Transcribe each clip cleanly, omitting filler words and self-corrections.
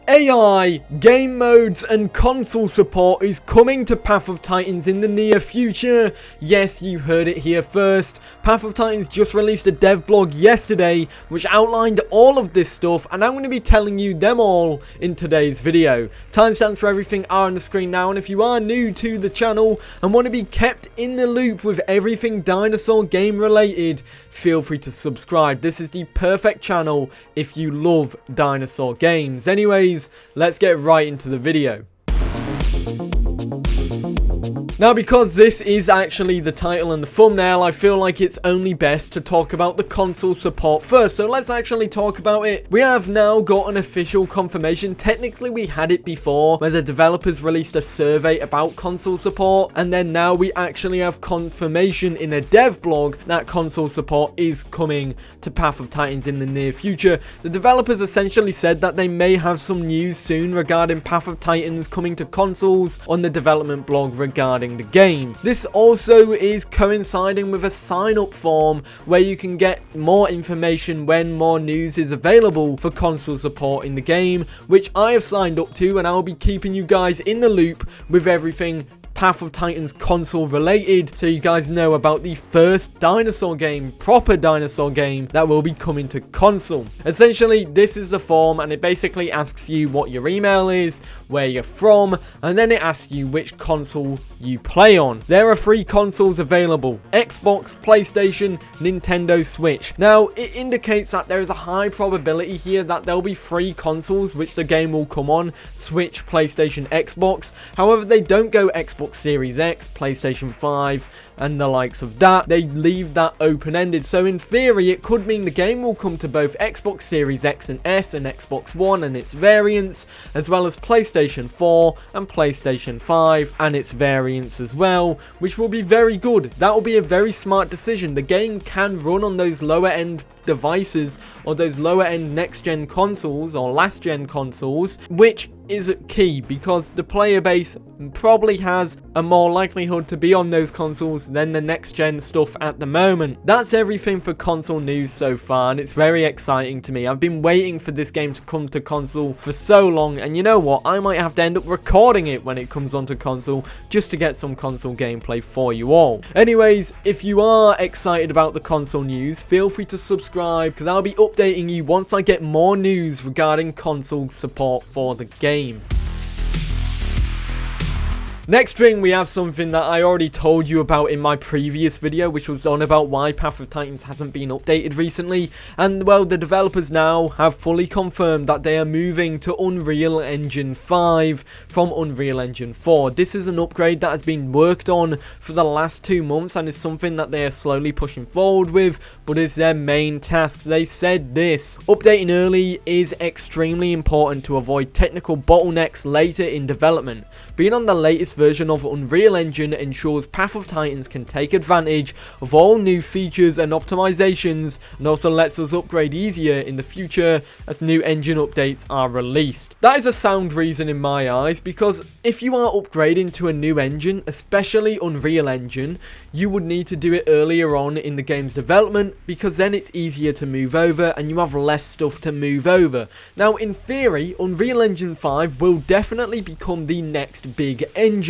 AI, game modes, and console support is coming to Path of Titans in the near future. Yes, you heard it here first. Path of Titans just released a dev blog yesterday which outlined all of this stuff, and I'm going to be telling you them all in today's video. Timestamps for everything are on the screen now, and if you are new to the channel and want to be kept in the loop with everything dinosaur game related, feel free to subscribe. This is the perfect channel if you love dinosaur games. Anyways, let's get right into the video. Now, because this is actually the title and the thumbnail, I feel like it's only best to talk about the console support first. So let's actually talk about it. We have now got an official confirmation. Technically, we had it before, where the developers released a survey about console support, and then now we actually have confirmation in a dev blog that console support is coming to Path of Titans in the near future. The developers essentially said that they may have some news soon regarding Path of Titans coming to consoles on the development blog regarding the game. This also is coinciding with a sign-up form where you can get more information when more news is available for console support in the game, which I have signed up to, and I'll be keeping you guys in the loop with everything Path of Titans console related, so you guys know about the first dinosaur game, proper dinosaur game, that will be coming to console. Essentially, this is the form, and it basically asks you what your email is, where you're from, and then it asks you which console you play on. There are 3 consoles available: Xbox, PlayStation, Nintendo Switch. Now, it indicates that there is a high probability here that there'll be 3 consoles which the game will come on: Switch, PlayStation, Xbox. However, they don't go Xbox Series X, PlayStation 5, and the likes of that. They leave that open-ended. So in theory, it could mean the game will come to both Xbox Series X and S and Xbox One and its variants, as well as PlayStation 4 and PlayStation 5 and its variants as well, which will be very good. That will be a very smart decision. The game can run on those lower-end devices or those lower-end next-gen consoles or last-gen consoles, which is key because the player base probably has a more likelihood to be on those consoles than the next gen stuff at the moment. That's everything for console news so far, and it's very exciting to me. I've been waiting for this game to come to console for so long, and you know what, I might have to end up recording it when it comes onto console just to get some console gameplay for you all. Anyways, if you are excited about the console news, feel free to subscribe because I'll be updating you once I get more news regarding console support for the game. Next thing, we have something that I already told you about in my previous video, which was on about why Path of Titans hasn't been updated recently. And well, the developers now have fully confirmed that they are moving to Unreal Engine 5 from Unreal Engine 4. This is an upgrade that has been worked on for the last 2 months and is something that they are slowly pushing forward with, but is their main task. They said this: updating early is extremely important to avoid technical bottlenecks later in development. Being on the latest version of Unreal Engine ensures Path of Titans can take advantage of all new features and optimizations, and also lets us upgrade easier in the future as new engine updates are released. That is a sound reason in my eyes, because if you are upgrading to a new engine, especially Unreal Engine, you would need to do it earlier on in the game's development, because then it's easier to move over and you have less stuff to move over. Now, in theory, Unreal Engine 5 will definitely become the next big engine,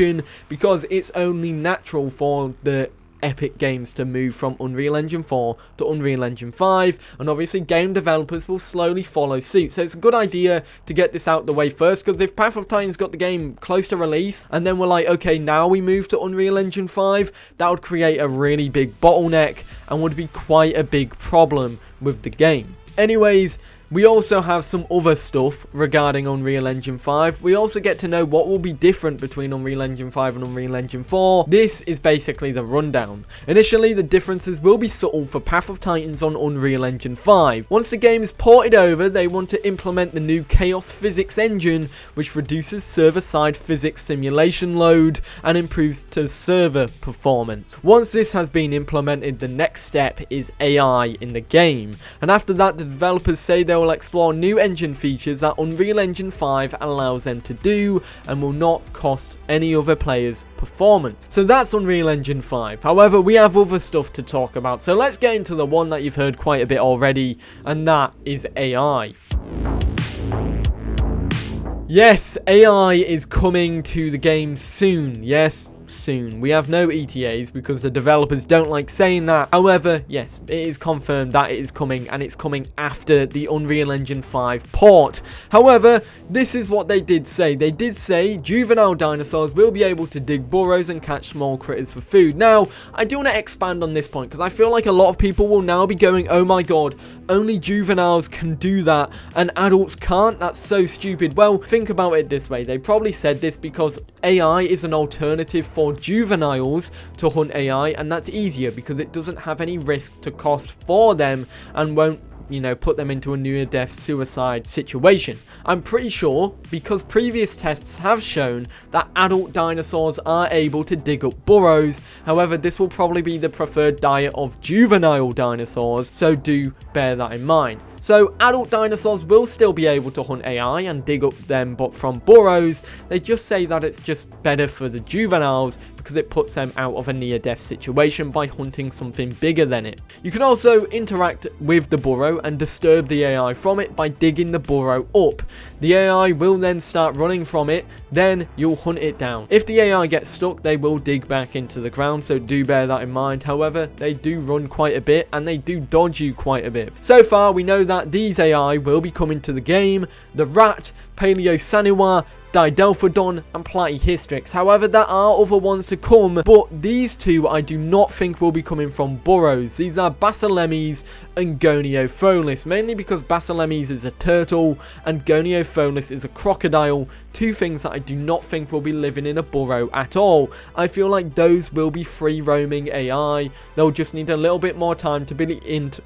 because it's only natural for the Epic Games to move from Unreal Engine 4 to Unreal Engine 5, and obviously game developers will slowly follow suit. So it's a good idea to get this out the way first, because if Path of Titans got the game close to release and then we're like, okay, now we move to Unreal Engine 5, that would create a really big bottleneck and would be quite a big problem with the game. Anyways, we also have some other stuff regarding Unreal Engine 5. We also get to know what will be different between Unreal Engine 5 and Unreal Engine 4. This is basically the rundown. Initially, the differences will be subtle for Path of Titans on Unreal Engine 5. Once the game is ported over, they want to implement the new Chaos Physics engine, which reduces server-side physics simulation load and improves to server performance. Once this has been implemented, the next step is AI in the game. And after that, the developers say they'll explore new engine features that Unreal Engine 5 allows them to do and will not cost any other players performance. So that's Unreal Engine 5. However, we have other stuff to talk about, so let's get into the one that you've heard quite a bit already, and that is AI. Yes, AI is coming to the game soon. Yes, soon. We have no ETAs because the developers don't like saying that. However, yes, it is confirmed that it is coming, and it's coming after the Unreal Engine 5 port. However, this is what they did say. They did say juvenile dinosaurs will be able to dig burrows and catch small critters for food. Now, I do want to expand on this point because I feel like a lot of people will now be going, oh my god, only juveniles can do that and adults can't? That's so stupid. Well, think about it this way. They probably said this because AI is an alternative for juveniles to hunt AI, and that's easier because it doesn't have any risk to cost for them and won't, you know, put them into a near death suicide situation. I'm pretty sure because previous tests have shown that adult dinosaurs are able to dig up burrows. However, this will probably be the preferred diet of juvenile dinosaurs, so do bear that in mind. So adult dinosaurs will still be able to hunt AI and dig up them, but from burrows. They just say that it's just better for the juveniles because it puts them out of a near-death situation by hunting something bigger than it. You can also interact with the burrow and disturb the AI from it by digging the burrow up. The AI will then start running from it, then you'll hunt it down. If the AI gets stuck, they will dig back into the ground, so do bear that in mind. However, they do run quite a bit and they do dodge you quite a bit. So far, we know that these AI will be coming to the game: the rat, Paleosaniwa, Didelphodon, and Platyhystrix. However, there are other ones to come, but these two I do not think will be coming from burrows. These are Basilemes and Goniopholis, mainly because Basilemes is a turtle and Goniopholis is a crocodile, two things that I do not think will be living in a burrow at all. I feel like those will be free roaming AI. They'll just need a little bit more time to be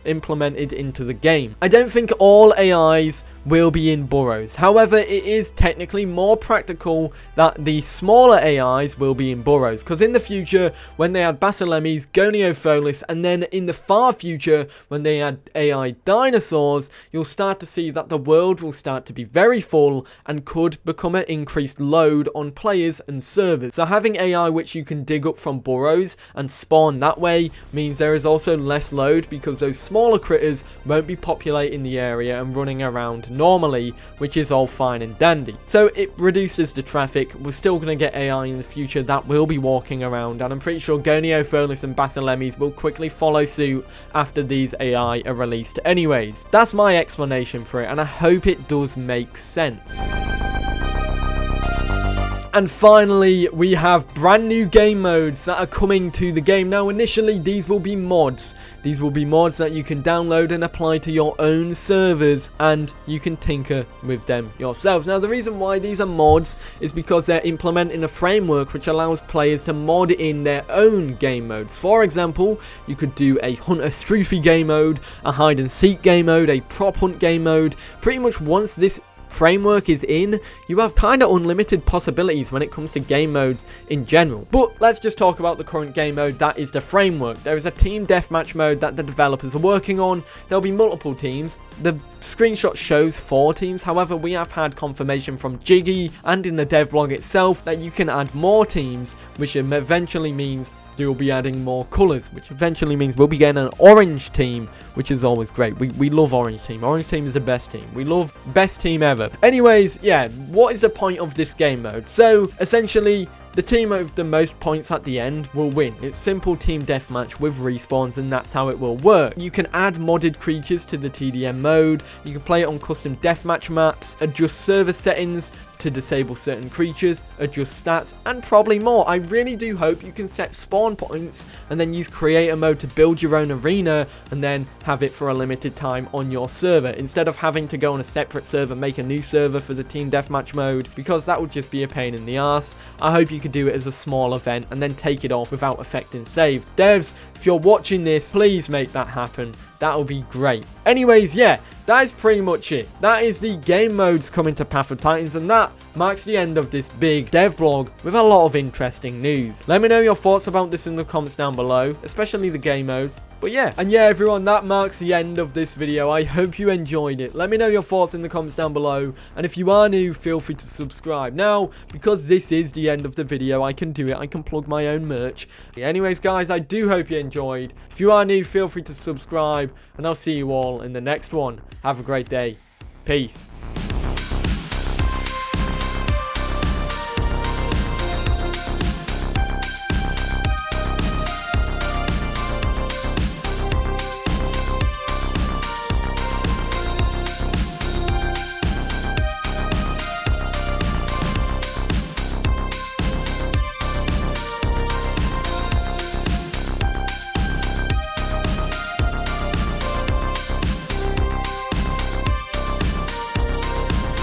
implemented into the game. I don't think all AIs will be in burrows. However, it is technically more practical that the smaller AIs will be in burrows, because in the future, when they had Basilemes, Goniopholis, and then in the far future, when they had AI dinosaurs, you'll start to see that the world will start to be very full and could become an increased load on players and servers. So having AI which you can dig up from burrows and spawn that way means there is also less load, because those smaller critters won't be populating the area and running around normally, which is all fine and dandy. So it reduces the traffic. We're still going to get AI in the future that will be walking around, and I'm pretty sure Goniopholis and Basilemes will quickly follow suit after these AI are released anyways. That's my explanation for it, and I hope it does make sense. And finally, we have brand new game modes that are coming to the game. Now, initially, these will be mods. These will be mods that you can download and apply to your own servers, and you can tinker with them yourselves. Now, the reason why these are mods is because they're implementing a framework which allows players to mod in their own game modes. For example, you could do a Hunter Stroophy game mode, a hide and seek game mode, a prop hunt game mode. Pretty much once this framework is in, you have kind of unlimited possibilities when it comes to game modes in general. But let's just talk about the current game mode, that is the framework. There is a team deathmatch mode that the developers are working on. There'll be multiple teams. The screenshot shows 4 teams. However, we have had confirmation from Jiggy and in the devlog itself that you can add more teams, which eventually means you'll be adding more colors, which eventually means we'll be getting an orange team, which is always great. We love orange team. Orange team is the best team. We love best team ever. Anyways, yeah, what is the point of this game mode? So essentially, the team with the most points at the end will win. It's simple team deathmatch with respawns, and that's how it will work. You can add modded creatures to the TDM mode. You can play it on custom deathmatch maps, adjust server settings to disable certain creatures, adjust stats, and probably more. I really do hope you can set spawn points and then use creator mode to build your own arena and then have it for a limited time on your server, instead of having to go on a separate server, make a new server for the team deathmatch mode, because that would just be a pain in the ass. I hope you could do it as a small event and then take it off without affecting save. Devs, if you're watching this, please make that happen. That would be great. Anyways, yeah, that is pretty much it. That is the game modes coming to Path of Titans, and that marks the end of this big dev blog with a lot of interesting news. Let me know your thoughts about this in the comments down below, especially the game modes. But yeah, and yeah everyone, that marks the end of this video. I hope you enjoyed it. Let me know your thoughts in the comments down below, and if you are new, feel free to subscribe. Now, because this is the end of the video, I can do it. I can plug my own merch. Anyways guys, I do hope you enjoyed. If you are new, feel free to subscribe, and I'll see you all in the next one. Have a great day. Peace.